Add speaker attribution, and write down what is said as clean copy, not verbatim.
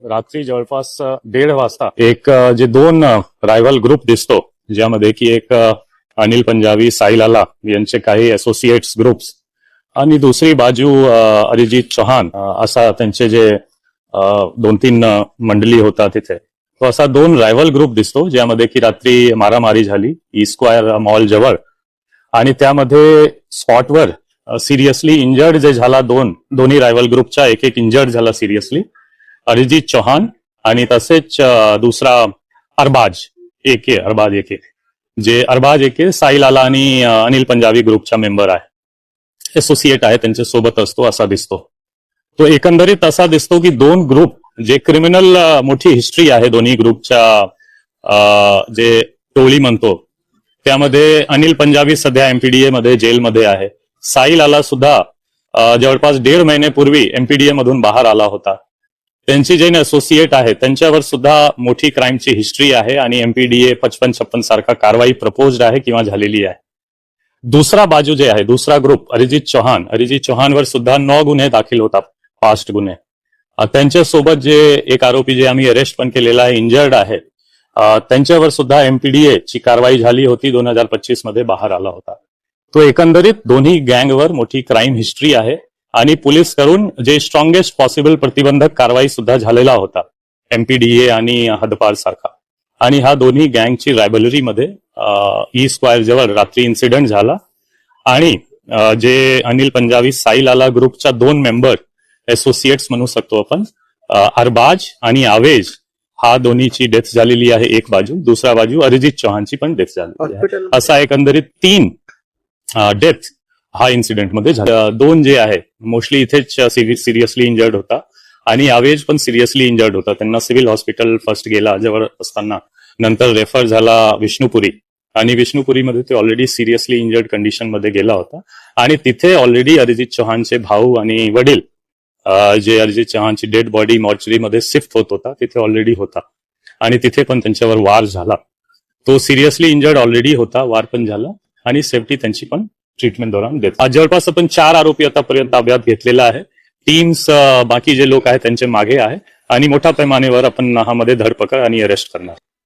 Speaker 1: रात्री जवळपास 1:30 वाजता एक जे दोन रायव्हल ग्रुप दिसतो, ज्यामध्ये की एक अनिल पंजाबी, साहिल आला यांचे काही असोसिएट्स ग्रुप्स आणि दुसरी बाजू अरिजित चौहान असा त्यांचे जे 2-3 मंडळी होता तिथे. तो असा दोन रायव्हल ग्रुप दिसतो, ज्यामध्ये की रात्री मारामारी झाली ई स्क्वायर मॉल जवळ आणि त्यामध्ये स्पॉटवर सिरियसली इंजर्ड जे झाला दोन्ही रायव्हल ग्रुपच्या एक इंजर्ड झाला सिरियसली, अरिजित चौहान आणि तसेच दुसरा अरबाज एके जे अरबाज एके साहिल आला आणि अनिल पंजाबी ग्रुपचा मेंबर आहे, असोसिएट आहे, त्यांच्या सोबत असतो असा दिसतो. तो एकंदरीत असा दिसतो की दोन ग्रुप जे क्रिमिनल मोठी हिस्ट्री आहे दोन्ही ग्रुपच्या जे टोळी म्हणतो, त्यामध्ये अनिल पंजाबी सध्या एमपीडीए मध्ये जेलमध्ये आहे. साहिल आला सुद्धा जवळपास 1.5 महिन्यापूर्वी एमपीडीए मधून बाहेर आला होता. त्यांची जे असोसिएट आहे त्यांच्यावर सुद्धा मोठी क्राईमची हिस्ट्री आहे आणि एमपीडीए 55-56 सारखा कारवाई प्रपोज्ड आहे किंवा झालेली आहे. दुसरा बाजू जे आहे, दुसरा ग्रुप अरिजित चौहानवर सुद्धा 9 गुन्हे दाखल होतात, पास्ट गुन्हे. त्यांच्यासोबत जे एक आरोपी जे आम्ही अरेस्ट पण केलेला आहे, इंजर्ड आहे, त्यांच्यावर सुद्धा एमपीडीए ची कारवाई झाली होती, 2025 मध्ये बाहेर आला होता. तो एकंदरीत दोन्ही गँगवर मोठी क्राईम हिस्ट्री आहे आणि पोलीस करून जे स्ट्रॉंगेस्ट पॉसिबल प्रतिबंधक कारवाई सुद्धा झालेला होता, एमपीडीए आणि हदपार सारखा. आणि हा दोन्ही गँगची रायव्हलरी मध्ये ई स्क्वायर जवळ रात्री इन्सिडेंट झाला आणि जे अनिल पंजाबी साहिल आला ग्रुपच्या 2 मेंबर असोसिएट्स म्हणू शकतो आपण, अरबाज आणि आवेज, हा दोन्हीची डेथ झालेली आहे एक बाजू, दुसरा बाजू अरिजित चौहानची पण डेथ झालेली आहे. असा एकंदरीत 3 डेथ हा इन्सिडेंट मध्ये झाला. 2 जे आहे मोस्टली इथेच सिरियसली इंजर्ड होता आणि आवेज पण सिरियसली इंजर्ड होता. त्यांना सिव्हिल हॉस्पिटल फर्स्ट गेला जवळ असताना, नंतर रेफर झाला विष्णुपुरी आणि विष्णुपुरीमध्ये ते ऑलरेडी सिरियसली इंजर्ड कंडिशन मध्ये गेला होता आणि तिथे ऑलरेडी अरिजित चौहानचे भाऊ आणि वडील जे अरिजित चौहानची डेड बॉडी मॉर्चरीमध्ये शिफ्ट होत होता तिथे ऑलरेडी होता आणि तिथे पण त्यांच्यावर वार झाला. तो सिरियसली इंजर्ड ऑलरेडी होता, वार पण झाला आणि सेफ्टी त्यांची पण ट्रीटमेंट दौरान देत. जवळपास आपण 4 आरोपी आतापर्यंत ताब्यात घेतलेला आहे. टीम्स बाकी जे लोक आहेत त्यांचे मागे आहे आणि मोठ्या पैमानेवर आपण मध्ये धरपकड आणि अरेस्ट करणार.